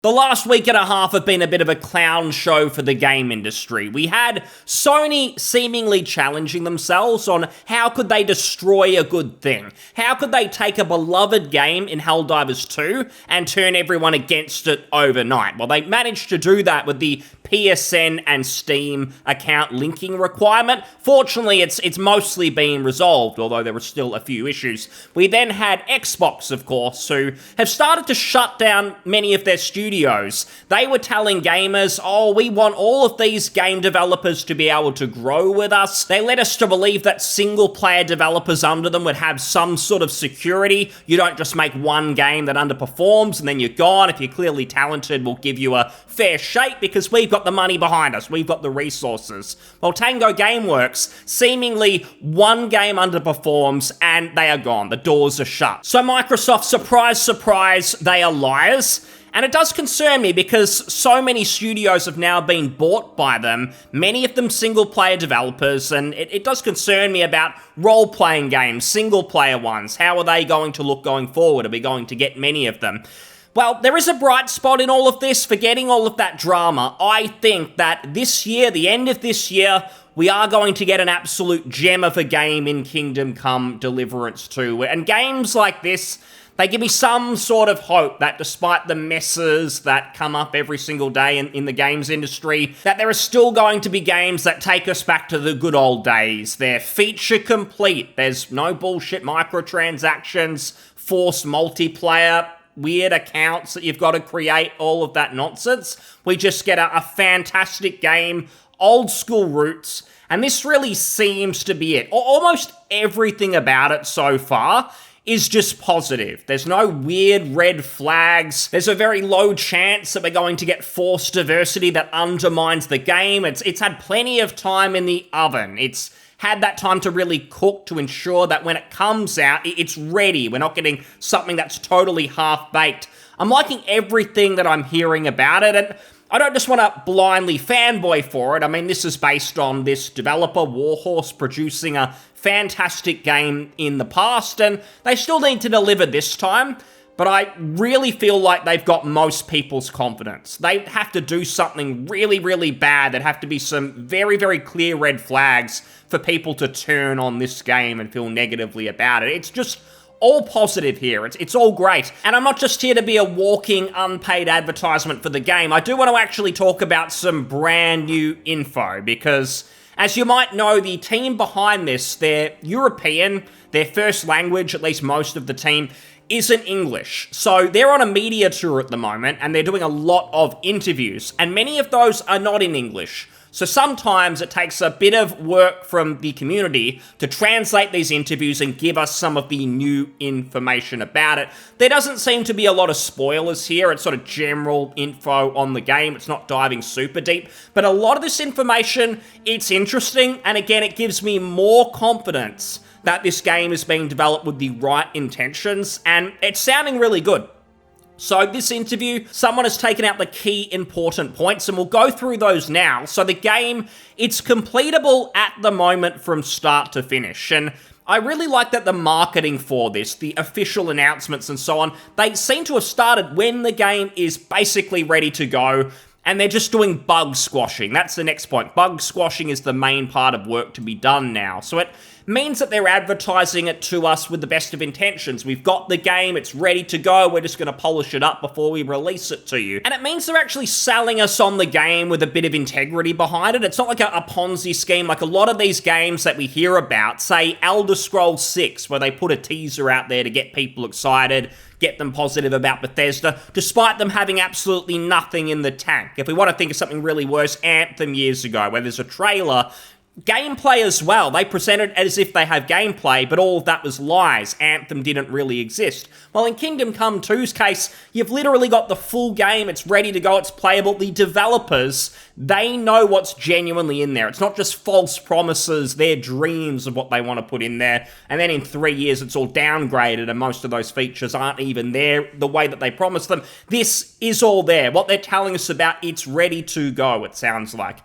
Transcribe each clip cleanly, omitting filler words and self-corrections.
The last week and a half have been a bit of a clown show for the game industry. We had Sony seemingly challenging themselves on how could they destroy a good thing? How could they take a beloved game in Helldivers 2 and turn everyone against it overnight? Well, they managed to do that with the PSN and Steam account linking requirement. Fortunately, it's mostly been resolved, although there were still a few issues. We then had Xbox, of course, who have started to shut down many of their studios. They were telling gamers, oh, we want all of these game developers to be able to grow with us. They led us to believe that single-player developers under them would have some sort of security. You don't just make one game that underperforms and then you're gone. If you're clearly talented, we'll give you a fair shake because we've got the money behind us. We've got the resources. Well, Tango Gameworks, seemingly one game underperforms and they are gone. The doors are shut. So Microsoft, surprise, surprise, they are liars. And it does concern me because so many studios have now been bought by them, many of them single-player developers, and it does concern me about role-playing games, single-player ones. How are they going to look going forward? Are we going to get many of them? Well, there is a bright spot in all of this. Forgetting all of that drama, I think that this year, the end of this year, we are going to get an absolute gem of a game in Kingdom Come Deliverance 2. And games like this, they give me some sort of hope that despite the messes that come up every single day in the games industry, that there are still going to be games that take us back to the good old days. They're feature complete. There's no bullshit microtransactions, forced multiplayer, weird accounts that you've got to create, all of that nonsense. We just get a fantastic game, old school roots, and this really seems to be it. Almost everything about it so far is just positive. There's no weird red flags. There's a very low chance that we're going to get forced diversity that undermines the game. It's had plenty of time in the oven. It's had that time to really cook to ensure that when it comes out, it's ready. We're not getting something that's totally half-baked. I'm liking everything that I'm hearing about it, and I don't just want to blindly fanboy for it. I mean, this is based on this developer, Warhorse, producing a fantastic game in the past, and they still need to deliver this time, but I really feel like they've got most people's confidence. They have to do something really, really bad. There'd have to be some very, very clear red flags for people to turn on this game and feel negatively about it. It's just all positive here. It's all great. And I'm not just here to be a walking unpaid advertisement for the game. I do want to actually talk about some brand new info because, as you might know, the team behind this, they're European. Their first language, at least most of the team, isn't English. So they're on a media tour at the moment and they're doing a lot of interviews, and many of those are not in English. So sometimes it takes a bit of work from the community to translate these interviews and give us some of the new information about it. There doesn't seem to be a lot of spoilers here. It's sort of general info on the game. It's not diving super deep, but a lot of this information, it's interesting, and again, it gives me more confidence that this game is being developed with the right intentions, and it's sounding really good. So this interview, someone has taken out the key important points, and we'll go through those now. So the game, it's completable at the moment from start to finish, and I really like that the marketing for this, the official announcements and so on, they seem to have started when the game is basically ready to go, and they're just doing bug squashing. That's the next point. Bug squashing is the main part of work to be done now. So it means that they're advertising it to us with the best of intentions. We've got the game, it's ready to go, we're just going to polish it up before we release it to you. And it means they're actually selling us on the game with a bit of integrity behind it. It's not like a Ponzi scheme like a lot of these games that we hear about, say Elder Scrolls 6, where they put a teaser out there to get people excited, get them positive about Bethesda, despite them having absolutely nothing in the tank. If we want to think of something really worse, Anthem years ago, where there's a trailer, gameplay as well. They presented as if they have gameplay, but all of that was lies. Anthem didn't really exist. Well, in Kingdom Come 2's case, you've literally got the full game, it's ready to go, it's playable. The developers, they know what's genuinely in there. It's not just false promises, their dreams of what they want to put in there, and then in 3 years it's all downgraded and most of those features aren't even there the way that they promised them. This is all there. What they're telling us about, it's ready to go, it sounds like.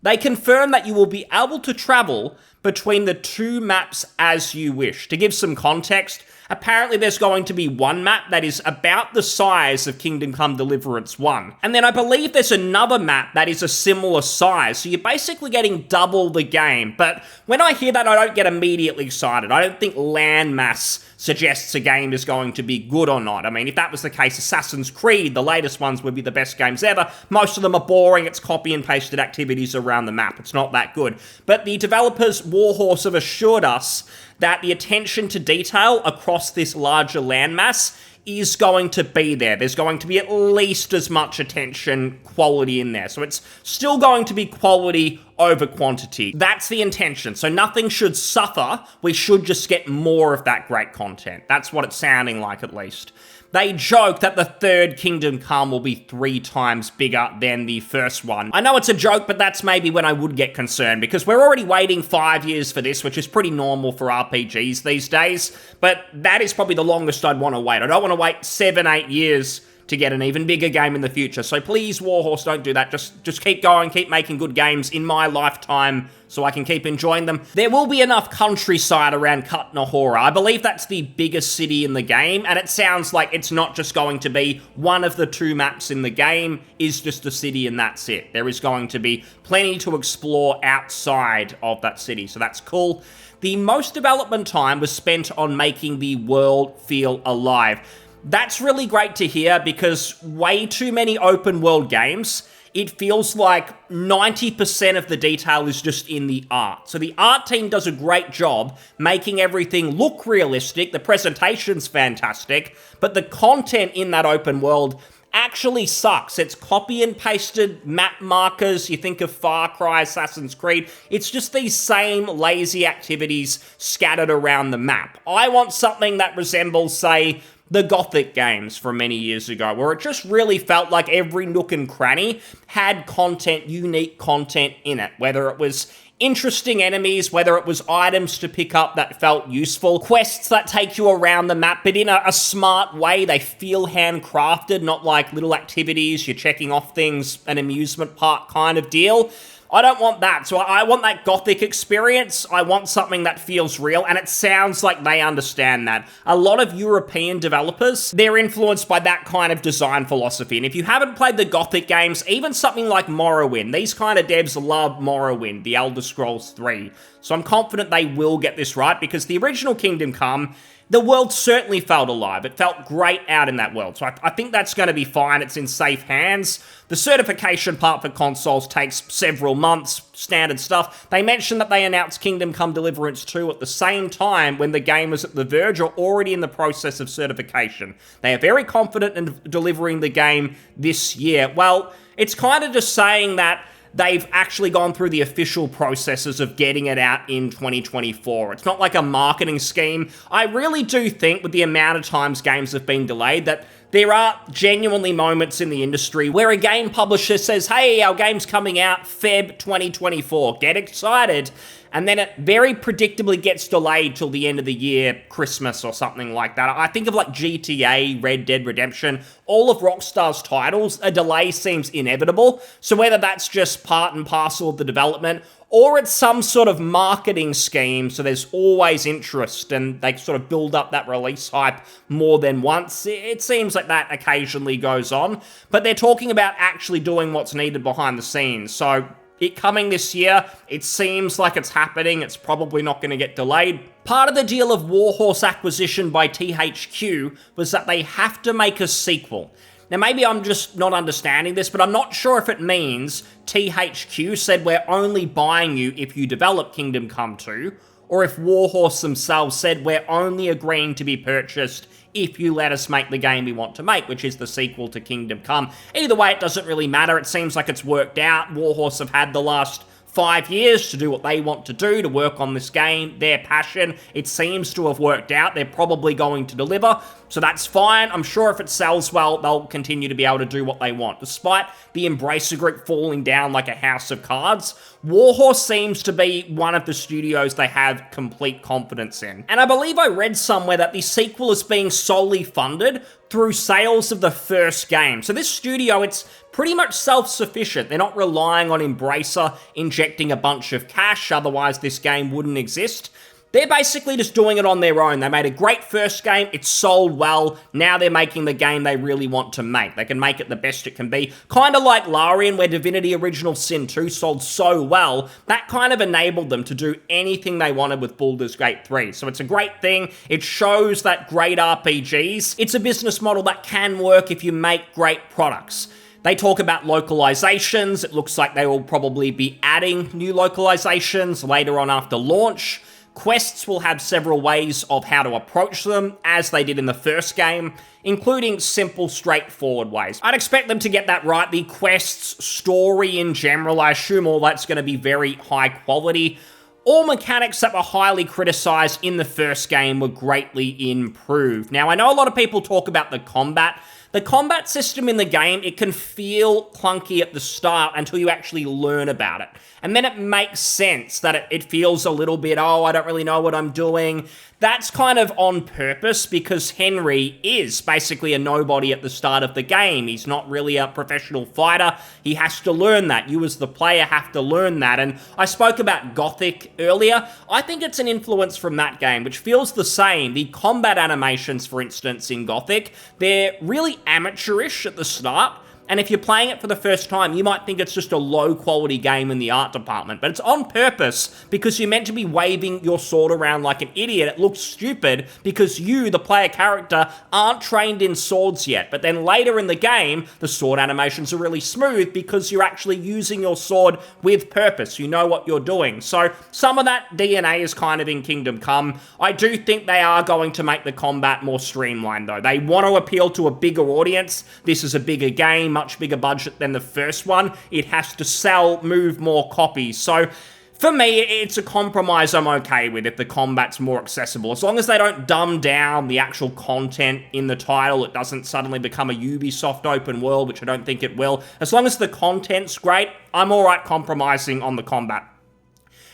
They confirm that you will be able to travel between the two maps as you wish. To give some context, apparently there's going to be one map that is about the size of Kingdom Come Deliverance 1. And then I believe there's another map that is a similar size, so you're basically getting double the game. But when I hear that, I don't get immediately excited. I don't think landmass suggests a game is going to be good or not. I mean, if that was the case, Assassin's Creed, the latest ones, would be the best games ever. Most of them are boring. It's copy and pasted activities around the map. It's not that good. But the developers, Warhorse, have assured us that the attention to detail across this larger landmass is going to be there. There's going to be at least as much attention quality in there. So it's still going to be quality over quantity. That's the intention. So nothing should suffer. We should just get more of that great content. That's what it's sounding like, at least. They joke that the third Kingdom Come will be 3 times bigger than the first one. I know it's a joke, but that's maybe when I would get concerned, because we're already waiting 5 years for this, which is pretty normal for RPGs these days, but that is probably the longest I'd want to wait. I don't want to wait 7-8 years to get an even bigger game in the future. So please, Warhorse, don't do that. Just keep going, keep making good games in my lifetime so I can keep enjoying them. There will be enough countryside around Kutnahora. I believe that's the biggest city in the game, and it sounds like it's not just going to be one of the 2 maps in the game is just a city and that's it. There is going to be plenty to explore outside of that city, so that's cool. The most development time was spent on making the world feel alive. That's really great to hear, because way too many open world games, it feels like 90% of the detail is just in the art. So the art team does a great job making everything look realistic, the presentation's fantastic, but the content in that open world actually sucks. It's copy and pasted map markers. You think of Far Cry, Assassin's Creed. It's just these same lazy activities scattered around the map. I want something that resembles, say, the Gothic games from many years ago, where it just really felt like every nook and cranny had content, unique content in it, whether it was interesting enemies, whether it was items to pick up that felt useful, quests that take you around the map, but in a smart way. They feel handcrafted, not like little activities, you're checking off things, an amusement park kind of deal. I don't want that. So I want that Gothic experience. I want something that feels real, and it sounds like they understand that. A lot of European developers, they're influenced by that kind of design philosophy. And if you haven't played the Gothic games, even something like Morrowind, these kind of devs love Morrowind, the Elder Scrolls 3. So I'm confident they will get this right, because the original Kingdom Come, the world certainly felt alive. It felt great out in that world. So I think that's going to be fine. It's in safe hands. The certification part for consoles takes several months, standard stuff. They mentioned that they announced Kingdom Come Deliverance 2 at the same time when the game was at the verge or already in the process of certification. They are very confident in delivering the game this year. Well, it's kind of just saying that they've actually gone through the official processes of getting it out in 2024. It's not like a marketing scheme. I really do think, with the amount of times games have been delayed, that there are genuinely moments in the industry where a game publisher says, hey, our game's coming out Feb 2024, get excited. And then it very predictably gets delayed till the end of the year, Christmas or something like that. I think of like GTA, Red Dead Redemption, all of Rockstar's titles, a delay seems inevitable. So whether that's just part and parcel of the development, or it's some sort of marketing scheme, so there's always interest and they sort of build up that release hype more than once. It seems like that occasionally goes on, but they're talking about actually doing what's needed behind the scenes. So it coming this year, it seems like it's happening. It's probably not going to get delayed. Part of the deal of Warhorse acquisition by THQ was that they have to make a sequel. Now, maybe I'm just not understanding this, but I'm not sure if it means THQ said we're only buying you if you develop Kingdom Come 2, or if Warhorse themselves said we're only agreeing to be purchased if you let us make the game we want to make, which is the sequel to Kingdom Come. Either way, it doesn't really matter. It seems like it's worked out. Warhorse have had the last 5 years to do what they want to do, to work on this game, their passion. It seems to have worked out. They're probably going to deliver, so that's fine. I'm sure if it sells well, they'll continue to be able to do what they want. Despite the Embracer Group falling down like a house of cards, Warhorse seems to be one of the studios they have complete confidence in. And I believe I read somewhere that the sequel is being solely funded through sales of the first game. So this studio, it's pretty much self-sufficient. They're not relying on Embracer injecting a bunch of cash, otherwise this game wouldn't exist. they're basically just doing it on their own. They made a great first game, it sold well, now they're making the game they really want to make. They can make it the best it can be. Kind of like Larian, where Divinity Original Sin 2 sold so well, that kind of enabled them to do anything they wanted with Baldur's Gate 3. So it's a great thing. It shows that great RPGs, it's a business model that can work if you make great products. They talk about localizations. It looks like they will probably be adding new localizations later on after launch. Quests will have several ways of how to approach them, as they did in the first game, including simple, straightforward ways. I'd expect them to get that right. The quests, story in general, I assume all that's going to be very high quality. All mechanics that were highly criticized in the first game were greatly improved. Now, I know a lot of people talk about the combat. The combat system in the game, it can feel clunky at the start until you actually learn about it. And then it makes sense that it feels a little bit, oh, I don't really know what I'm doing. That's kind of on purpose because Henry is basically a nobody at the start of the game. He's not really a professional fighter. He has to learn that. You as the player have to learn that. And I spoke about Gothic earlier. I think it's an influence from that game, which feels the same. The combat animations, for instance, in Gothic, they're really amateurish at the start. And if you're playing it for the first time, you might think it's just a low-quality game in the art department. But it's on purpose because you're meant to be waving your sword around like an idiot. It looks stupid because you, the player character, aren't trained in swords yet. But then later in the game, the sword animations are really smooth because you're actually using your sword with purpose. You know what you're doing. So some of that DNA is kind of in Kingdom Come. I do think they are going to make the combat more streamlined, though. They want to appeal to a bigger audience. This is a bigger game, much bigger budget than the first one. It has to sell, move more copies. So for me, it's a compromise I'm okay with if the combat's more accessible. As long as they don't dumb down the actual content in the title, it doesn't suddenly become a Ubisoft open world, which I don't think it will. As long as the content's great, I'm alright compromising on the combat.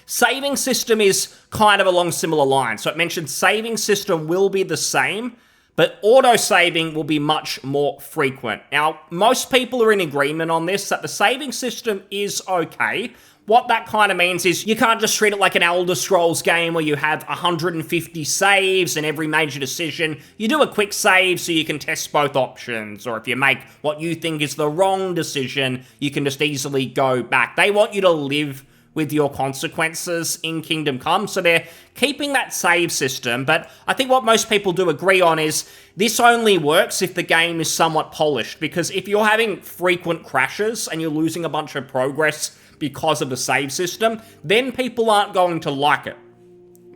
Saving system is kind of along similar lines. So it mentioned saving system will be the same, but auto-saving will be much more frequent. Now, most people are in agreement on this, that the saving system is okay. What that kind of means is you can't just treat it like an Elder Scrolls game where you have 150 saves and every major decision. You do a quick save so you can test both options, or if you make what you think is the wrong decision, you can just easily go back. They want you to live with your consequences in Kingdom Come, so they're keeping that save system, but I think what most people do agree on is this only works if the game is somewhat polished, because if you're having frequent crashes and you're losing a bunch of progress because of the save system, then people aren't going to like it.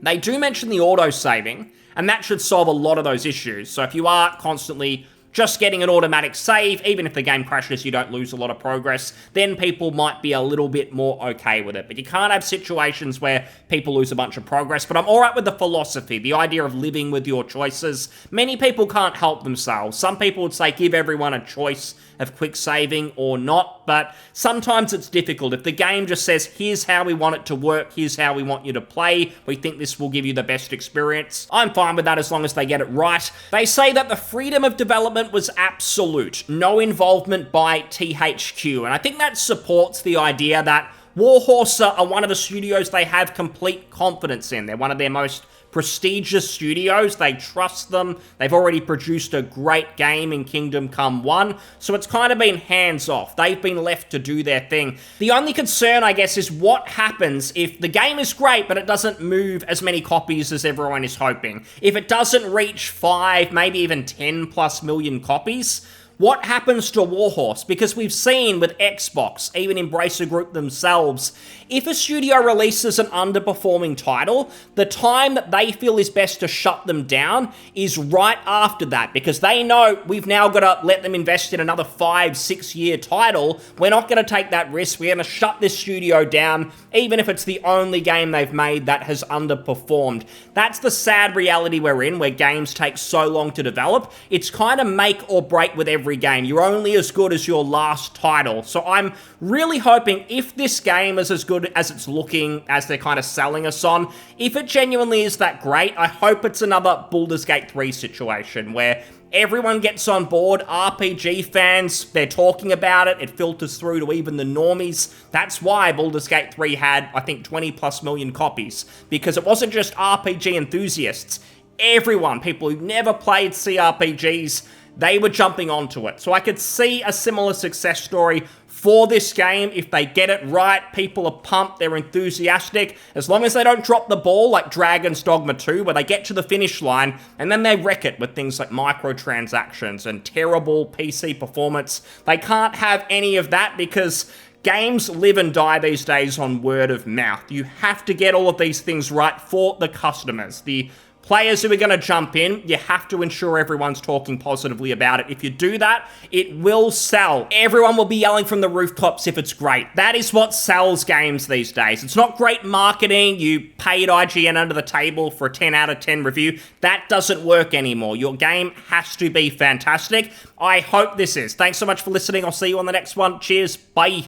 They do mention the auto-saving, and that should solve a lot of those issues, so if you are constantly just getting an automatic save, even if the game crashes, you don't lose a lot of progress, then people might be a little bit more okay with it. But you can't have situations where people lose a bunch of progress. But I'm alright with the philosophy, the idea of living with your choices. Many people can't help themselves. Some people would say give everyone a choice of quick saving or not, but sometimes it's difficult. If the game just says, here's how we want it to work, here's how we want you to play, we think this will give you the best experience, I'm fine with that as long as they get it right. They say that the freedom of development was absolute, no involvement by THQ, and I think that supports the idea that Warhorse are one of the studios they have complete confidence in. They're one of their most prestigious studios. They trust them. They've already produced a great game in Kingdom Come 1, so it's kind of been hands off. They've been left to do their thing. The only concern, I guess, is what happens if the game is great, but it doesn't move as many copies as everyone is hoping. If it doesn't reach 5, maybe even 10 plus million copies, what happens to Warhorse? Because we've seen with Xbox, even Embracer Group themselves, if a studio releases an underperforming title, the time that they feel is best to shut them down is right after that, because they know we've now got to let them invest in another 5-6 year title. We're not going to take that risk. We're going to shut this studio down, even if it's the only game they've made that has underperformed. That's the sad reality we're in, where games take so long to develop. It's kind of make or break with every game. You're only as good as your last title. So I'm really hoping if this game is as good as it's looking, as they're kind of selling us on, if it genuinely is that great, I hope it's another Baldur's Gate 3 situation where Everyone gets on board. RPG fans, they're talking about it. It filters through to even the normies. That's why Baldur's Gate 3 had, I think, 20 plus million copies. Because it wasn't just RPG enthusiasts. Everyone, people who never played CRPGs, they were jumping onto it. So I could see a similar success story for this game. If they get it right, people are pumped, they're enthusiastic. As long as they don't drop the ball like Dragon's Dogma 2, where they get to the finish line and then they wreck it with things like microtransactions and terrible PC performance. They can't have any of that because games live and die these days on word of mouth. You have to get all of these things right for the customers. The players who are going to jump in, you have to ensure everyone's talking positively about it. If you do that, it will sell. Everyone will be yelling from the rooftops if it's great. That is what sells games these days. It's not great marketing. You paid IGN under the table for a 10 out of 10 review. That doesn't work anymore. Your game has to be fantastic. I hope this is. Thanks so much for listening. I'll see you on the next one. Cheers. Bye.